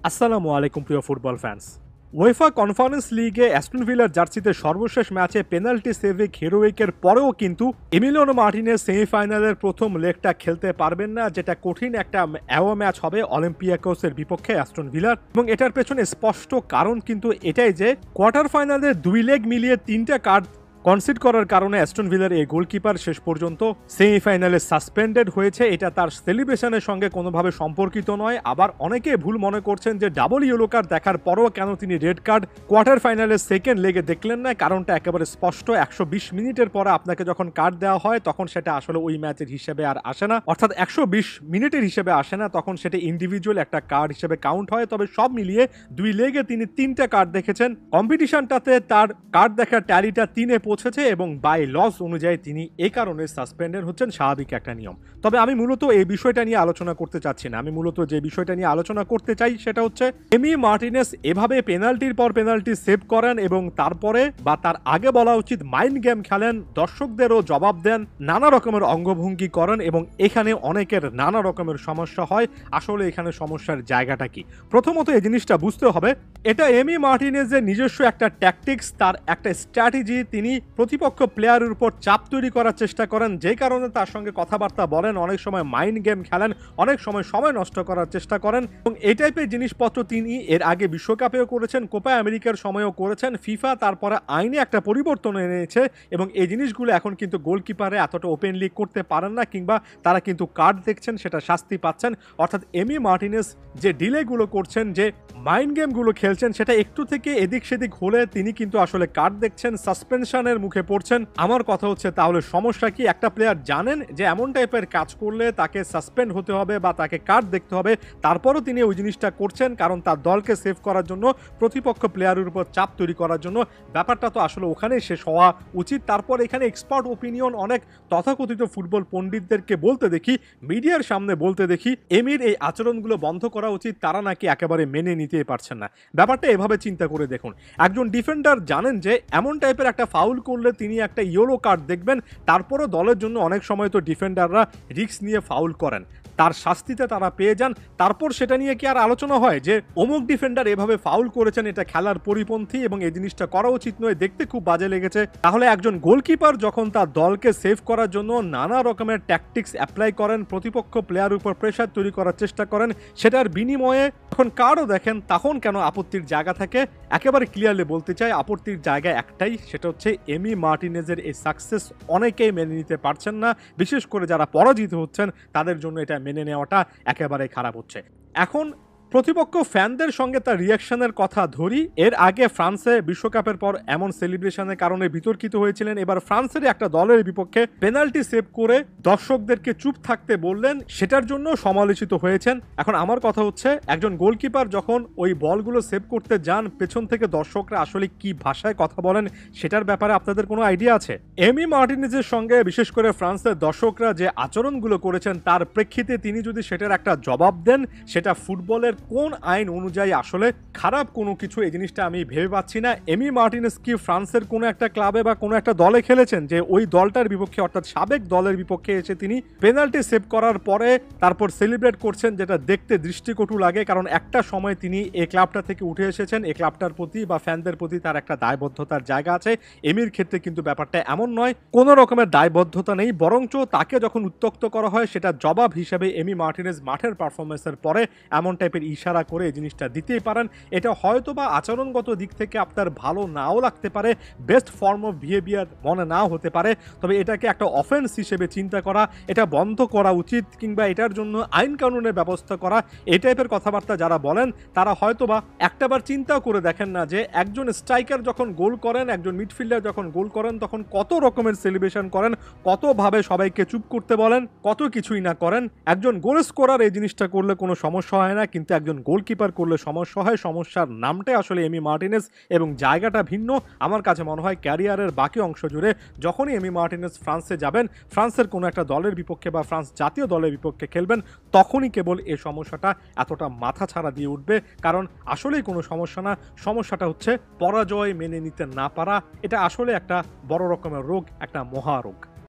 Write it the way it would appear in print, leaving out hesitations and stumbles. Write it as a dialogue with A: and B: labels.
A: আসসালামু আলাইকুম প্রিয় ফুটবল ফ্যান্স। ওয়েফা কনফারেন্স লিগে অ্যাস্টন ভিলার জার্সিতে সর্বশেষ ম্যাচে পেনাল্টি সেভে হেরোইকের পরেও কিন্তু এমিলিয়ানো মার্টিনেজ সেমিফাইনালের প্রথম লেগটা খেলতে পারবেন না, যেটা কঠিন একটা অ্যাওয়ে ম্যাচ হবে অলিম্পিয়াকোসের বিপক্ষে অ্যাস্টন ভিলার। এবং এটার পেছনে স্পষ্ট কারণ কিন্তু এটাই যে কোয়ার্টার ফাইনালের দুই লেগ মিলিয়ে 3টা কার্ড কনসিড করার কারণে অ্যাস্টন ভিলার এই গোলকিপার শেষ পর্যন্ত সেমিফাইনালে সাসপেন্ডেড হয়েছে। এটা তার সেলিব্রেশনের সঙ্গে কোনোভাবে সম্পর্কিত নয়। আবার অনেকে ভুল মনে করছেন যে ডাবল ইয়েলো কার্ড দেখার পরও কেন তিনি রেড কার্ড কোয়ার্টার ফাইনালের সেকেন্ড লেগে দেখলেন না। কারণটা একেবারে স্পষ্ট, 120 মিনিটের পরে আপনাকে যখন কার্ড দেওয়া হয় তখন সেটা আসলে ওই ম্যাচের হিসেবে আর আসে না, অর্থাৎ 120 মিনিটের হিসেবে আসে না, তখন সেটা ইন্ডিভিজুয়াল একটা কার্ড হিসেবে কাউন্ট হয়। তবে সব মিলিয়ে দুই লেগে তিনি 3টা কার্ড দেখেছেন। কম্পিটিশনটাতে তার কার্ড দেখার ট্যালিটা 3-এ পৌঁছেছে এবং বাই লস অনুযায়ী তিনি এই কারণে সাসপেন্ডেড হচ্ছেন, স্বাভাবিক একটা নিয়ম। তবে আমি মূলত এই বিষয়টা নিয়ে আলোচনা করতে চাচ্ছি না। আমি মূলত যে বিষয়টা নিয়ে আলোচনা করতে চাই সেটা হচ্ছে এমি মার্টিনেজ এভাবে পেনাল্টির পর পেনাল্টি সেভ করেন এবং তারপরে বা তার আগে বলা উচিত মাইন্ড গেম খেলেন, দর্শকদেরও জবাব দেন, নানা রকমের অঙ্গভঙ্গি করেন এবং এখানে অনেকের নানা রকমের সমস্যা হয়। আসলে এখানে সমস্যার জায়গাটা কি? প্রথমত এই জিনিসটা বুঝতে হবে, এটা এমি মার্টিনেজের নিজস্ব একটা ট্যাকটিক্স, তার একটা স্ট্র্যাটেজি। তিনি প্রতিপক্ষ প্লেয়ারের উপর চাপ তৈরি করার চেষ্টা করেন, যে কারণে তার সঙ্গে কথাবার্তা বলেন, অনেক সময় মাইন্ড গেম খেলেন, অনেক সময় নষ্ট করার চেষ্টা করেন। এবং এই টাইপের জিনিসপত্র তিনি এর আগে বিশ্বকাপেও করেছেন, কোপা আমেরিকার সময়ও করেছেন। ফিফা তারপরে আইনে একটা পরিবর্তন এনেছে এবং এই জিনিসগুলো এখন কিন্তু গোলকিপারে এতটা ওপেনলি করতে পারেন না, কিংবা তারা কিন্তু কার্ড দেখছেন, সেটা শাস্তি পাচ্ছেন। অর্থাৎ এমি মার্টিনেজ যে ডিলেগুলো করছেন, যে মাইন্ড গেমগুলো খেলছেন, সেটা একটু থেকে এদিক সেদিক হলে তিনি কিন্তু আসলে কার্ড দেখছেন, সাসপেনশনের মুখে পড়ছেন। আমার কথা হচ্ছে তাহলে সমস্যা কি? একটা প্লেয়ার জানেন যে এমন টাইপের কাজ করলে তাকে সাসপেন্ড হতে হবে বা তাকে কার্ড দেখতে হবে, তারপরও তিনি ওই জিনিসটা করছেন কারণ তার দলকে সেভ করার জন্য, প্রতিপক্ষ প্লেয়ারের উপর চাপ তৈরি করার জন্য। ব্যাপারটা তো আসলে ওখানেই শেষ হওয়া উচিত। তারপর এখানে এক্সপার্ট ওপিনিয়ন অনেক তথাকথিত ফুটবল পণ্ডিতদেরকে বলতে দেখি, মিডিয়ার সামনে বলতে দেখি এমির এই আচরণগুলো বন্ধ করা উচিত, তারা নাকি একেবারে মেনে নিতেই পারছেন না। ব্যাপারটা এভাবে চিন্তা করে দেখুন, একজন ডিফেন্ডার জানেন যে এমন টাইপের একটা ফাউল করলে তিনি একটা ইয়েলো কার্ড দেখবেন, তারপরও দলের জন্য অনেক সময় তো ডিফেন্ডাররা রিস্ক নিয়ে ফাউল করেন, তার শাস্তিতে তারা পেয়ে যান। তারপর সেটা নিয়ে কি আর আলোচনা হয় যে অমুক ডিফেন্ডার এভাবে ফাউল করেছেন, এটা খেলার পরিপন্থী এবং এই জিনিসটা করা উচিত নয়, দেখতে খুব বাজে লেগেছে? তাহলে একজন গোলকিপার যখন তার দলকে সেভ করার জন্য নানা রকমের ট্যাকটিক্স অ্যাপ্লাই করেন, প্রতিপক্ষ প্লেয়ার উপর প্রেসার তৈরি করার চেষ্টা করেন, সেটার বিনিময়ে যখন কার্ডও দেখেন, তখন কেন আপত্তির জায়গা থাকে? একেবারে ক্লিয়ারলি বলতে চাই, আপত্তির জায়গা একটাই, সেটা হচ্ছে এমি মার্টিনেজের এই সাকসেস অনেকেই মেনে নিতে পারছেন না। বিশেষ করে যারা পরাজিত হচ্ছেন তাদের জন্য এটা মেনে নেওয়াটা একেবারে খারাপ হচ্ছে। এখন প্রতিপক্ষ ফ্যানদের সঙ্গে তার রিয়াকশনের কথা ধরি। এর আগে ফ্রান্সে বিশ্বকাপের পর এমন সেলিব্রেশনের কারণে বিতর্কিত হয়েছিলেন। এবার ফ্রান্সের একটা দলের বিপক্ষে পেনাল্টি সেভ করে দর্শকদেরকে চুপ থাকতে বললেন, সেটার জন্য সমালোচিত হয়েছেন। এখন আমার কথা হচ্ছে, একজন গোলকিপার যখন ওই বলগুলো সেভ করতে যান, পেছন থেকে দর্শকরা আসলে কি ভাষায় কথা বলেন সেটার ব্যাপারে আপনাদের কোনো আইডিয়া আছে? এমি মার্টিনেজের সঙ্গে বিশেষ করে ফ্রান্সের দর্শকরা যে আচরণগুলো করেছেন, তার প্রেক্ষিতে তিনি যদি সেটার একটা জবাব দেন, সেটা ফুটবলের কোন আইন অনুযায়ী আসলে খারাপ কোনো কিছু, এই জিনিসটা আমি ভেবে পাচ্ছি না। এমি মার্টিনেজ কি ফ্রান্সের কোনো একটা ক্লাবে বা কোনো একটা দলে খেলেছেন যে ওই দলটার বিপক্ষে, অর্থাৎ সাবেক দলের বিপক্ষে এসে তিনি পেনাল্টি সেভ করার পরে তারপর সেলিব্রেট করছেন, যেটা দেখতে দৃষ্টিকটু লাগে? কারণ একটা সময় তিনি এই ক্লাবটা থেকে উঠে এসেছেন, এই ক্লাবটার প্রতি বা ফ্যানদের প্রতি তার একটা দায়বদ্ধতার জায়গা আছে। এমির ক্ষেত্রে কিন্তু ব্যাপারটা এমন নয়, কোনো রকমের দায়বদ্ধতা নেই, বরঞ্চ তাকে যখন উত্ত্যক্ত করা হয় সেটা জবাব হিসেবে এমি মার্টিনেজ মাঠের পারফরমেন্সের পরে এমন টাইপের ইশারা করে এই জিনিসটা দিতেই পারেন। এটা হয়তো বা আচরণগত দিক থেকে আপনার ভালো নাও লাগতে পারে, বেস্ট ফর্ম অফ বিহেভিয়ার মনে নাও হতে পারে, তবে এটাকে একটা অফেন্স হিসেবে চিন্তা করা, এটা বন্ধ করা উচিত, কিংবা এটার জন্য আইন কানুনের ব্যবস্থা করা, এই টাইপের কথাবার্তা যারা বলেন তারা হয়তো বা একটাবার চিন্তাও করে দেখেন না যে একজন স্ট্রাইকার যখন গোল করেন, একজন মিডফিল্ডার যখন গোল করেন, তখন কত রকমের সেলিব্রেশন করেন, কতভাবে সবাইকে চুপ করতে বলেন, কত কিছুই না করেন। একজন গোল স্কোরার এই জিনিসটা করলে কোনো সমস্যা হয় না, কিন্তু একজন গোলকিপার করলে সমস্যা হয়। সমস্যার নামটাই আসলে এমি মার্টিনেজ এবং জায়গাটা ভিন্ন। আমার কাছে মনে হয় ক্যারিয়ারের বাকি অংশ জুড়ে যখনই এমি মার্টিনেজ ফ্রান্সে যাবেন, ফ্রান্সের কোনো একটা দলের বিপক্ষে বা ফ্রান্স জাতীয় দলের বিপক্ষে খেলবেন, তখনই কেবল এই সমস্যাটা এতটা মাথা ছাড়া দিয়ে উঠবে। কারণ আসলেই কোনো সমস্যা না, সমস্যাটা হচ্ছে পরাজয় মেনে নিতে না পারা। এটা আসলে একটা বড় রকমের রোগ, একটা মহারোগ।